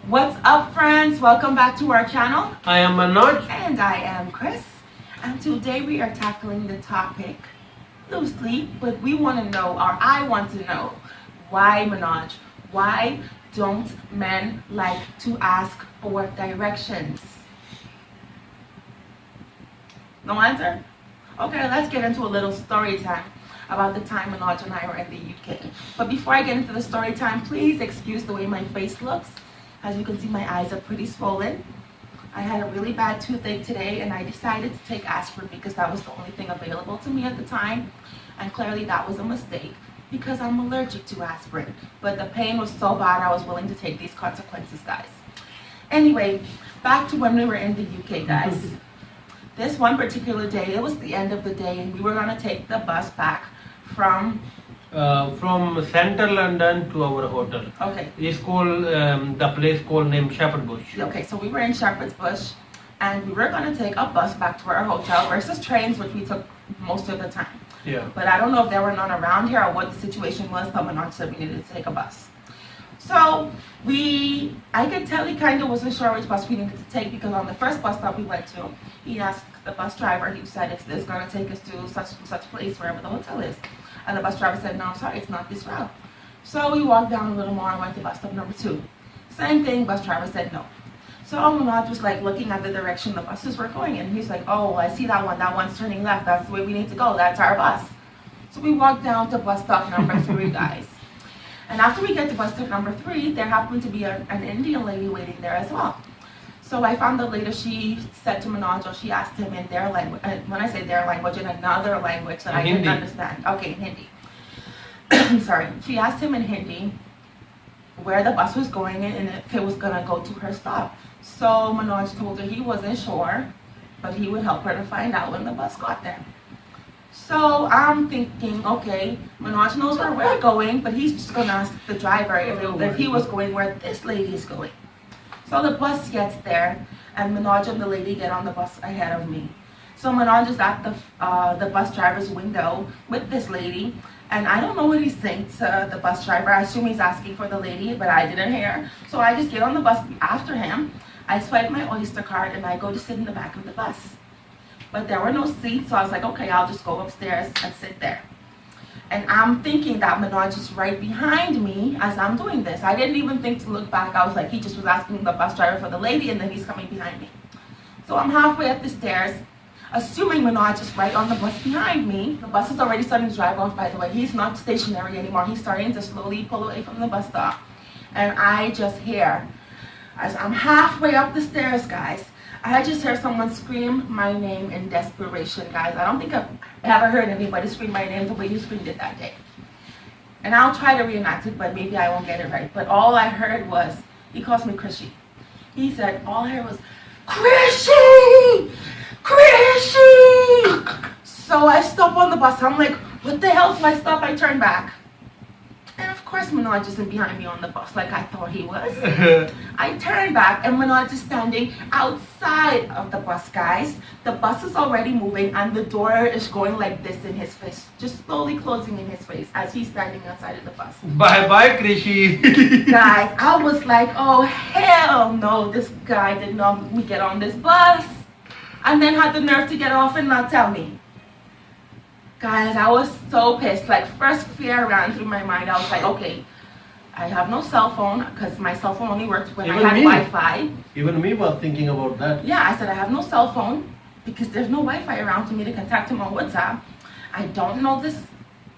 What's up, friends? Welcome back to our channel. I am Manoj. And I am Chris. And today we are tackling the topic loosely, but we want to know, or I want to know, why, Manoj? Why don't men like to ask for directions? No answer? Okay, let's get into a little story time about the time Manoj and I were in the UK. But before I get into the story time, please excuse the way my face looks. As you can see, my eyes are pretty swollen. I had a really bad toothache today, and I decided to take aspirin because that was the only thing available to me at the time. And clearly that was a mistake because I'm allergic to aspirin. But the pain was so bad, I was willing to take these consequences, guys. Anyway, back to when we were in the UK, guys. This one particular day, it was the end of the day, and we were going to take the bus back from Central London to our hotel. Okay. It's called the place called named Shepherd Bush. Okay, so we were in Shepherd's Bush, and we were going to take a bus back to our hotel versus trains, which we took most of the time. Yeah. But I don't know if there were none around here or what the situation was, but Manoj said we needed to take a bus. So I could tell he kind of wasn't sure which bus we needed to take because on the first bus stop we went to, he asked the bus driver, he said, if this is going to take us to such place, wherever the hotel is. And the bus driver said, no, sorry, it's not this route. So we walked down a little more and went to bus stop number 2. Same thing, bus driver said no. So Manoj was like looking at the direction the buses were going in. He's like, oh, I see that one's turning left, that's the way we need to go, that's our bus. So we walked down to bus stop number 3, guys. And after we get to bus stop number 3, there happened to be an Indian lady waiting there as well. So I found out later she said to Manoj, or she asked him in their language, when I say their language, in another language that I didn't understand. Okay, in Hindi. Sorry. She asked him in Hindi where the bus was going and if it was going to go to her stop. So Manoj told her he wasn't sure, but he would help her to find out when the bus got there. So I'm thinking, okay, Manoj knows where we're going, but he's just going to ask the driver if he was going where this lady is going. So the bus gets there, and Manoj and the lady get on the bus ahead of me. So Manoj is at the bus driver's window with this lady, and I don't know what he's saying to the bus driver. I assume he's asking for the lady, but I didn't hear. So I just get on the bus after him. I swipe my Oyster card, and I go to sit in the back of the bus. But there were no seats, so I was like, okay, I'll just go upstairs and sit there. And I'm thinking that Manoj is right behind me as I'm doing this. I didn't even think to look back. I was like, he just was asking the bus driver for the lady, and then he's coming behind me. So I'm halfway up the stairs, assuming Manoj is right on the bus behind me. The bus is already starting to drive off, by the way. He's not stationary anymore. He's starting to slowly pull away from the bus stop. And I just hear, as I'm halfway up the stairs, guys, I just heard someone scream my name in desperation, guys. I don't think I've ever heard anybody scream my name the way you screamed it that day. And I'll try to reenact it, but maybe I won't get it right. But all I heard was, he calls me Chrissy. He said, all I heard was, Chrissy! Chrissy! So I stop on the bus. I'm like, what the hell? So I stop, I turn back. And of course Manoj isn't behind me on the bus like I thought he was. I turn back and Manoj is standing outside of the bus, guys. The bus is already moving and the door is going like this in his face. Just slowly closing in his face as he's standing outside of the bus. Bye-bye, Krishi. Guys, I was like, oh hell no, this guy did not let me get on this bus. And then had the nerve to get off and not tell me. Guys, I was so pissed. Like, first fear ran through my mind. I was like, okay, I have no cell phone because my cell phone only worked when I had Wi-Fi. Even me was thinking about that. Yeah, I said I have no cell phone because there's no Wi-Fi around for me to contact him on WhatsApp. I don't know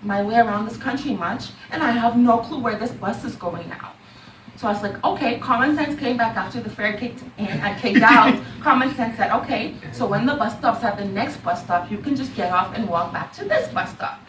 my way around this country much, and I have no clue where this bus is going now. So I was like, okay, common sense came back after the fare kicked in and kicked out. Common sense said, okay, so when the bus stops at the next bus stop, you can just get off and walk back to this bus stop.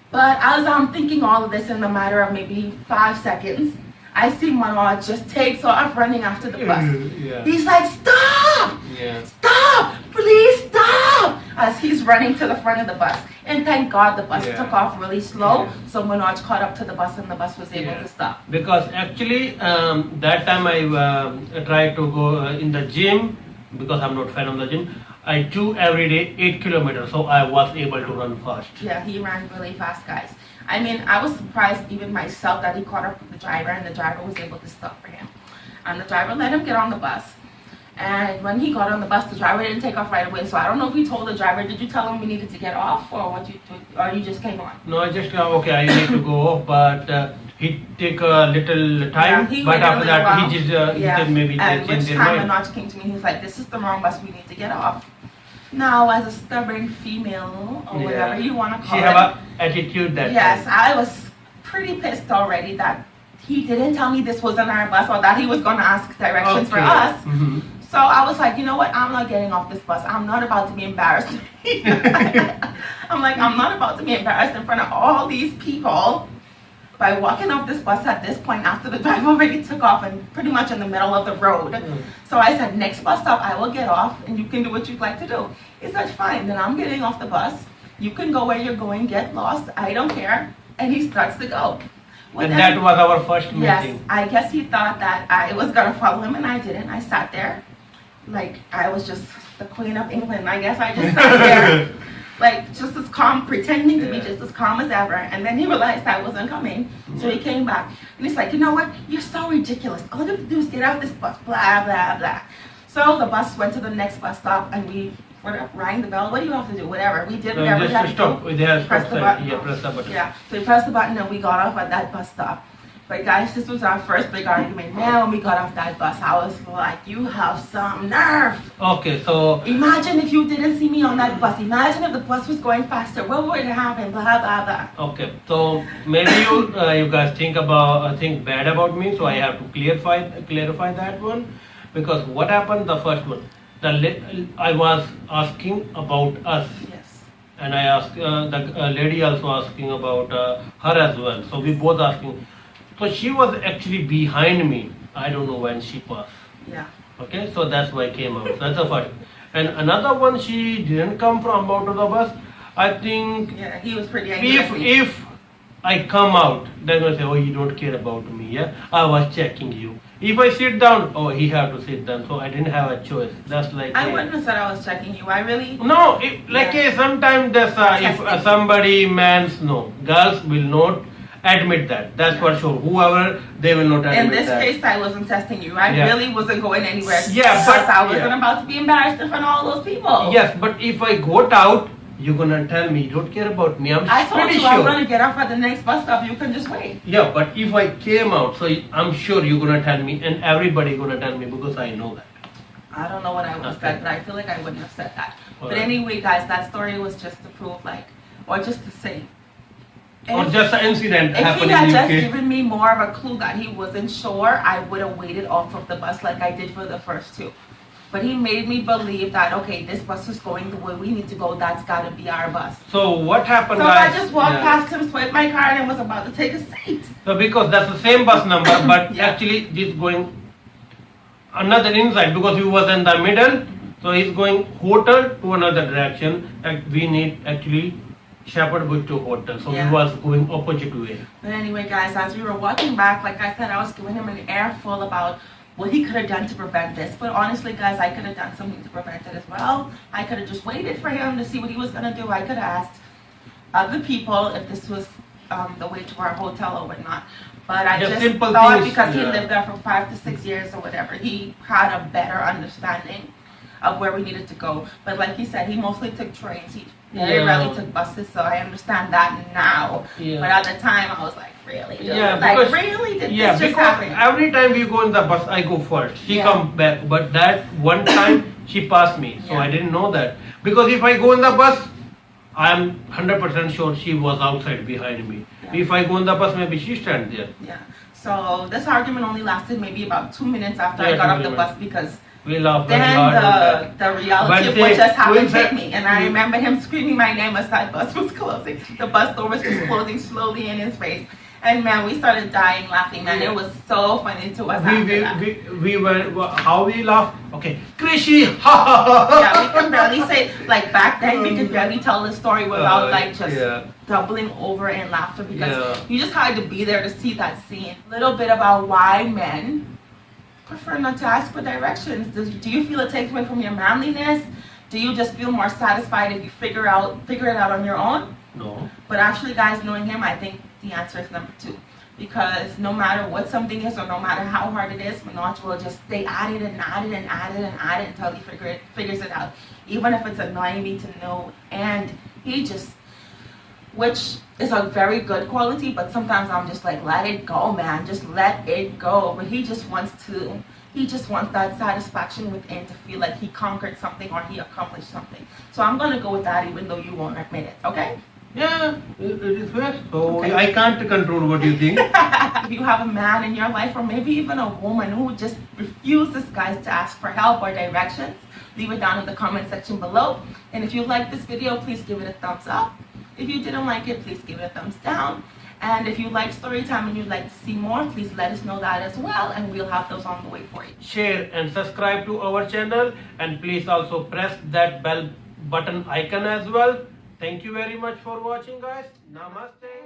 But as I'm thinking all of this in a matter of maybe 5 seconds, I see Manoj just takes off running after the bus. Yeah. He's like, stop! Yeah. Stop! Please stop! As he's running to the front of the bus. And thank God the bus took off really slow, so Manoj caught up to the bus and the bus was able to stop. Because actually, that time I tried to go in the gym, because I'm not fan of the gym. I do every day 8 kilometers, so I was able to run fast. Yeah, he ran really fast, guys. I mean, I was surprised even myself that he caught up with the driver and the driver was able to stop for him. And the driver let him get on the bus. And when he got on the bus, the driver didn't take off right away. So I don't know if he told the driver, did you tell him we needed to get off, or what or you just came on? No, I just okay, I need to go off, but he take a little time. Yeah, but after that, while. he just maybe and change which his time mind. Manoj came to me, he's like, this is the wrong bus, we need to get off. Now, as a stubborn female, or whatever you want to call she it. have a attitude that. Yes, I was pretty pissed already that he didn't tell me this wasn't our bus, or that he was going to ask directions for us. Mm-hmm. So I was like, you know what? I'm not getting off this bus. I'm not about to be embarrassed. I'm like, I'm not about to be embarrassed in front of all these people by walking off this bus at this point after the driver already took off and pretty much in the middle of the road. So I said, next bus stop, I will get off and you can do what you'd like to do. He said, fine, then I'm getting off the bus. You can go where you're going, get lost. I don't care. And he starts to go. And that was our first meeting. Yes, I guess he thought that I was going to follow him, and I didn't. I sat there like I was just the Queen of England. I guess I just sat there like just as calm, pretending to be just as calm as ever. And then he realized I wasn't coming, so he came back. And he's like, you know what? You're so ridiculous. All you have to do is get out this bus, blah, blah, blah. So the bus went to the next bus stop, and we rang the bell. What do you have to do? Whatever. We did whatever we had to do. Press the button. Yeah, press the button. Yeah. So we pressed the button and we got off at that bus stop. But guys, this was our first big argument. Man, when we got off that bus, I was like, you have some nerve. Okay, so Imagine if you didn't see me on that bus. Imagine if the bus was going faster. What would happen? Blah, blah, blah. okay, so maybe you guys think bad about me, so I have to clarify that one, because what happened the first one, I was asking about us. Yes. And I asked the lady also asking about her as well. So we both asking. So she was actually behind me. I don't know when she passed. Yeah. Okay, so that's why I came out. That's the first. And another one, she didn't come from out of the bus. I think Yeah, he was pretty angry. if I come out, they're gonna say, oh, you don't care about me. Yeah, I was checking you. If I sit down, oh, he have to sit down. So I didn't have a choice. That's like I wouldn't have said I was checking you. I really. no, sometimes there's if somebody mans no, girls will not admit that. That's for sure. Whoever, they will not admit that. In this case, I wasn't testing you. I really wasn't going anywhere. Yeah, because I wasn't about to be embarrassed in front of all those people. Yes, but if I got out, you're gonna tell me you don't care about me. I told pretty you sure. I'm gonna get off at the next bus stop. You can just wait. Yeah, but if I came out, so I'm sure you're gonna tell me, and everybody gonna tell me because I know that. I don't know what I would have said, but I feel like I wouldn't have said that. All But right. anyway, guys, that story was just to prove, or just to say. Or just an incident If he happened had in just UK. given me more of a clue that he wasn't sure, I would have waited off of the bus like I did for the first two. But he made me believe that, okay, this bus is going the way we need to go. That's got to be our bus. So what happened, So guys? I just walked past him, swiped my card, and was about to take a seat. So because that's the same bus number, but Yeah. actually this going another inside because he was in the middle. So he's going hotel to another direction. And we need actually Shepherd Bush to hotel. So Yeah. he was going opposite way. But anyway, guys, as we were walking back, like I said, I was giving him an earful about what he could have done to prevent this. But honestly, guys, I could have done something to prevent it as well. I could have just waited for him to see what he was going to do. I could have asked other people if this was the way to our hotel or whatnot. But I just simple thought things, because he yeah. lived there for 5 to 6 years or whatever, he had a better understanding of where we needed to go. But like he said, he mostly took trains. He very Yeah. rarely took buses, so I understand that now. Yeah. But at the time, I was like, really? Dude? Yeah, Like, because- really? Did Yeah, this just because happen? every time we go in the bus, I go first. She Yeah. come back, but that one time she passed me, so Yeah. I didn't know that. Because if I go in the bus, I'm 100% sure she was outside behind me. Yeah. If I go in the bus, maybe she stand there. Yeah. So this argument only lasted maybe about 2 minutes after I Yeah, got 2 off the minutes. bus because We laugh very then hard on that. the reality But of what they- just happened we- hit me. And I remember him screaming my name as that bus was closing. The bus door was just closing slowly in his face. And man, we started dying laughing, man. It was so funny to us after that. We were, how we laugh? Okay, Krishi, ha ha ha. Yeah, we can barely say, like back then, we could barely tell the story without just yeah. doubling over in laughter because Yeah. you just had to be there to see that scene. A little bit about why men prefer not to ask for directions. Do you feel it takes away from your manliness? Do you just feel more satisfied if you figure it out on your own? No. But actually, guys, knowing him, I think the answer is number 2. because no matter what something is or no matter how hard it is, Manoj will just stay at it and at it and at it and at it until he figures it out. Even if it's annoying me to no end, he just, which is a very good quality, but sometimes I'm just like, let it go, man, just let it go. But he just wants that satisfaction within to feel like he conquered something or he accomplished something. So I'm gonna go with that even though you won't admit it, okay? Yeah, it is fair. So Okay. I can't control what you think. If you have a man in your life or maybe even a woman who just refuses, guys, to ask for help or directions, leave it down in the comment section below. And if you like this video, please give it a thumbs up. If you didn't like it, please give it a thumbs down. And if you like story time and you'd like to see more, please let us know that as well, and we'll have those on the way for you. Share and subscribe to our channel, and please also press that bell button icon as well. Thank you very much for watching, guys. Namaste.